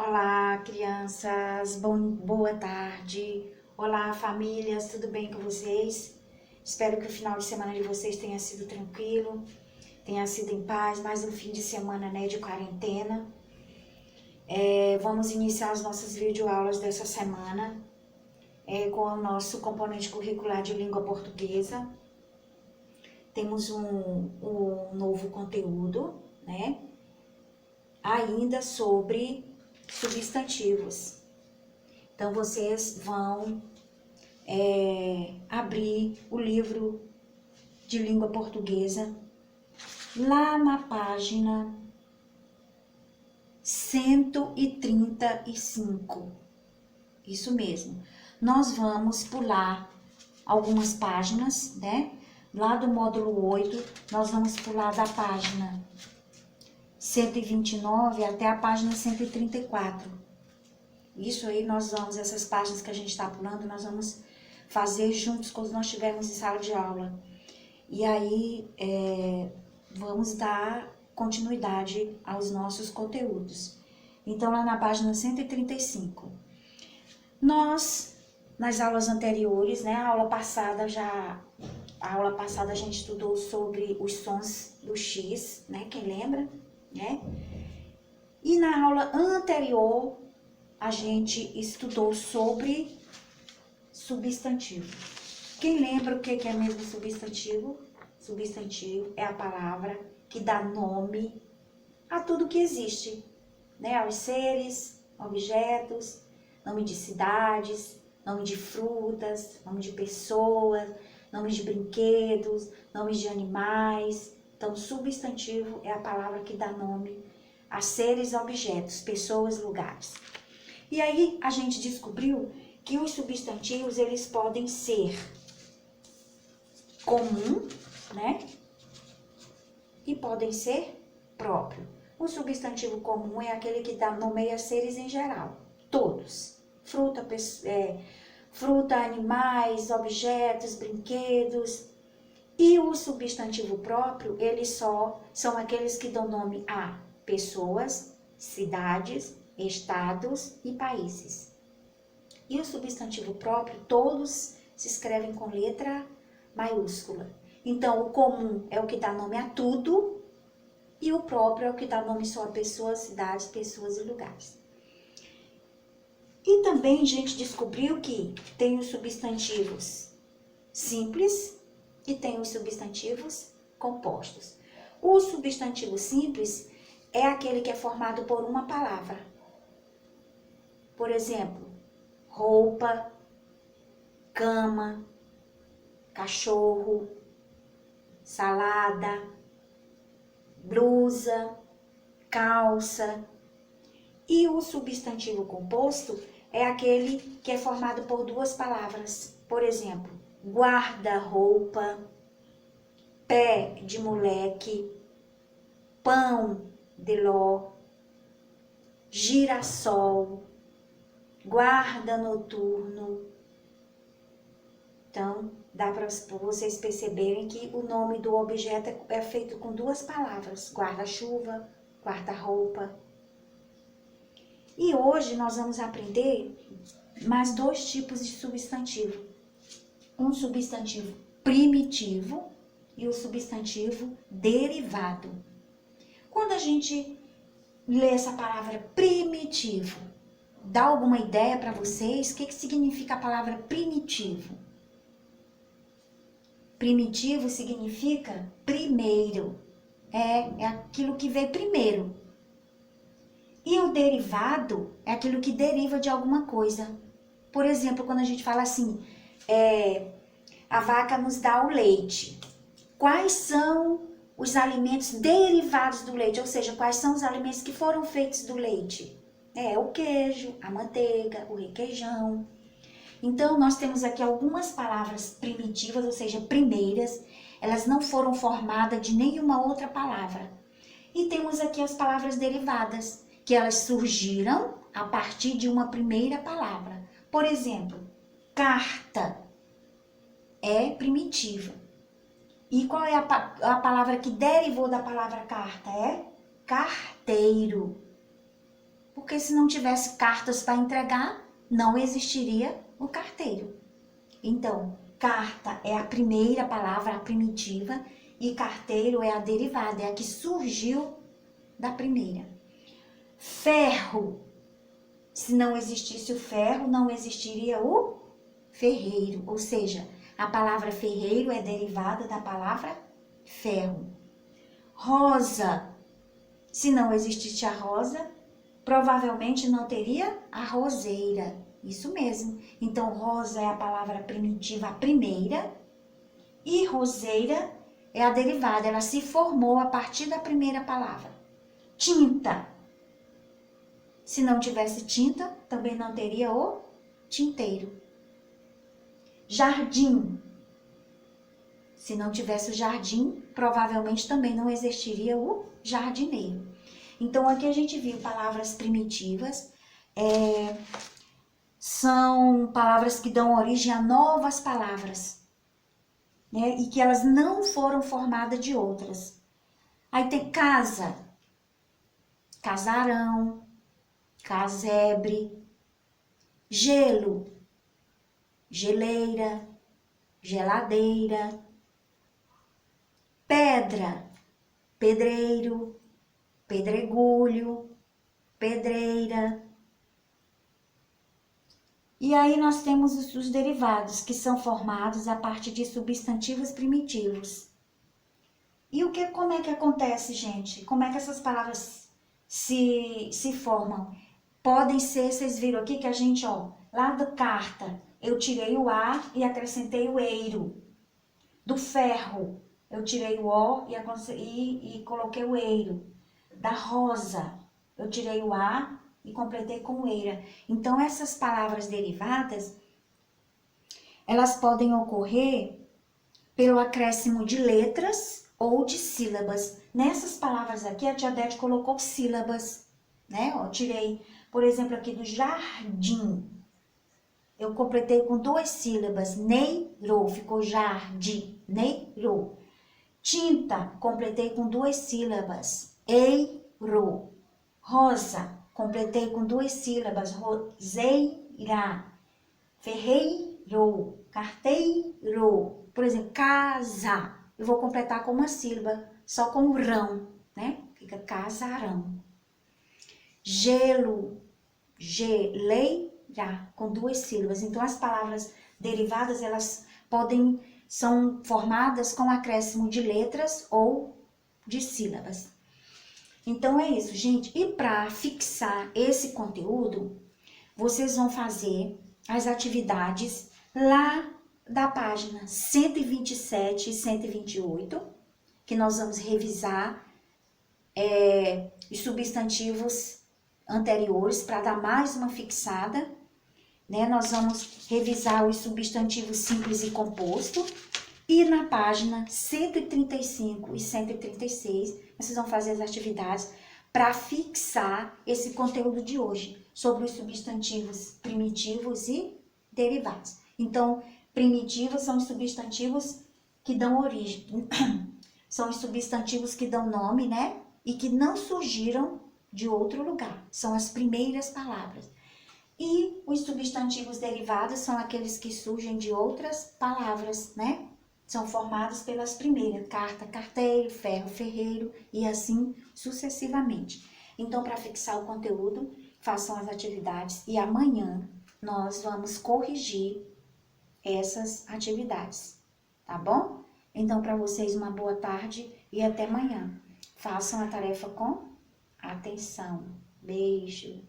Olá, crianças, boa tarde. Olá, famílias, tudo bem com vocês? Espero que o final de semana de vocês tenha sido tranquilo, tenha sido em paz, mais um fim de semana, né, de quarentena. Vamos iniciar as nossas videoaulas dessa semana com o nosso componente curricular de língua portuguesa. Temos um novo conteúdo, né, ainda sobre substantivos. Então, vocês vão abrir o livro de língua portuguesa lá na página 135. Isso mesmo. Nós vamos pular algumas páginas, né? Lá do módulo 8, nós vamos pular da página 129 até a página 134. Isso aí essas páginas que a gente está pulando, nós vamos fazer juntos quando nós estivermos em sala de aula. E aí, vamos dar continuidade aos nossos conteúdos. Então, lá na página 135, nas aulas anteriores, né, a aula passada a gente estudou sobre os sons do X, né, quem lembra, né? E na aula anterior, a gente estudou sobre substantivo. Quem lembra o que é mesmo substantivo? Substantivo é a palavra que dá nome a tudo que existe, né? Aos seres, objetos, nome de cidades, nome de frutas, nome de pessoas, nome de brinquedos, nomes de animais. Então, substantivo é a palavra que dá nome a seres, objetos, pessoas, lugares. E aí a gente descobriu que os substantivos, eles podem ser comum, né? E podem ser próprio. O substantivo comum é aquele que nomeia seres em geral, todos. Fruta, animais, objetos, brinquedos. E o substantivo próprio, eles são aqueles que dão nome a pessoas, cidades, estados e países. E o substantivo próprio, todos se escrevem com letra maiúscula. Então, o comum é o que dá nome a tudo e o próprio é o que dá nome só a pessoas, cidades, pessoas e lugares. E também a gente descobriu que tem os substantivos simples e tem os substantivos compostos. O substantivo simples é aquele que é formado por uma palavra. Por exemplo, roupa, cama, cachorro, salada, blusa, calça. E o substantivo composto é aquele que é formado por duas palavras. Por exemplo, guarda-roupa, pé de moleque, pão de ló, girassol, guarda noturno. Então, dá para vocês perceberem que o nome do objeto é feito com duas palavras, guarda-chuva, guarda-roupa. E hoje nós vamos aprender mais dois tipos de substantivo. Um substantivo primitivo e o substantivo derivado. Quando a gente lê essa palavra primitivo, dá alguma ideia para vocês? O que significa a palavra primitivo? Primitivo significa primeiro. É aquilo que veio primeiro. E o derivado é aquilo que deriva de alguma coisa. Por exemplo, quando a gente fala assim, a vaca nos dá o leite. Quais são os alimentos derivados do leite? Ou seja, quais são os alimentos que foram feitos do leite? O queijo, a manteiga, o requeijão. Então, nós temos aqui algumas palavras primitivas, ou seja, primeiras. Elas não foram formadas de nenhuma outra palavra. E temos aqui as palavras derivadas, que elas surgiram a partir de uma primeira palavra. Por exemplo, carta é primitiva. E qual é a palavra que derivou da palavra carta? É carteiro. porque se não tivesse cartas para entregar, não existiria o carteiro. Então, carta é a primeira palavra, a primitiva, e carteiro é a derivada, é a que surgiu da primeira. Ferro. Se não existisse o ferro, não existiria o ferreiro. Ou seja, a palavra ferreiro é derivada da palavra ferro. Rosa. Se não existisse a rosa, provavelmente não teria a roseira. Isso mesmo. Então, rosa é a palavra primitiva, a primeira. E roseira é a derivada. Ela se formou a partir da primeira palavra. Tinta. Se não tivesse tinta, também não teria o tinteiro. Jardim. Se não tivesse o jardim, provavelmente também não existiria o jardineiro. Então, aqui a gente viu palavras primitivas, são palavras que dão origem a novas palavras, né? E que elas não foram formadas de outras. Aí tem casa, casarão, casebre, gelo, geleira, geladeira, pedra, pedreiro, pedregulho, pedreira. E aí nós temos os derivados, que são formados a partir de substantivos primitivos. E como é que acontece, gente? Como é que essas palavras se formam? Podem ser, vocês viram aqui que a gente, lá da carta, eu tirei o A e acrescentei o eiro. Do ferro, eu tirei o O e coloquei o eiro. Da rosa, eu tirei o A e completei com o eira. Então, essas palavras derivadas, elas podem ocorrer pelo acréscimo de letras ou de sílabas. Nessas palavras aqui, a tia Dete colocou sílabas, né? Tirei, por exemplo, aqui do jardim. Eu completei com 2 sílabas, neiro, ficou jardim, neiro. Tinta, completei com 2 sílabas, eiro. Rosa, completei com 2 sílabas, roseira. Ferreiro, carteiro. Por exemplo, casa, eu vou completar com uma sílaba, só com o rão, né? Fica casarão. Gelo, geleira, com 2 sílabas. Então, as palavras derivadas, elas são formadas com acréscimo de letras ou de sílabas. Então, é isso, gente. E para fixar esse conteúdo, vocês vão fazer as atividades lá da página 127 e 128, que nós vamos revisar os substantivos anteriores para dar mais uma fixada, né? Nós vamos revisar os substantivos simples e composto. E na página 135 e 136, vocês vão fazer as atividades para fixar esse conteúdo de hoje, sobre os substantivos primitivos e derivados. Então, primitivos são os substantivos que dão origem, são os substantivos que dão nome, né? E que não surgiram de outro lugar, são as primeiras palavras. E os substantivos derivados são aqueles que surgem de outras palavras, né? São formados pelas primeiras, carta, carteiro, ferro, ferreiro e assim sucessivamente. Então, para fixar o conteúdo, façam as atividades e amanhã nós vamos corrigir essas atividades, tá bom? Então, para vocês, uma boa tarde e até amanhã. Façam a tarefa com atenção. Beijo!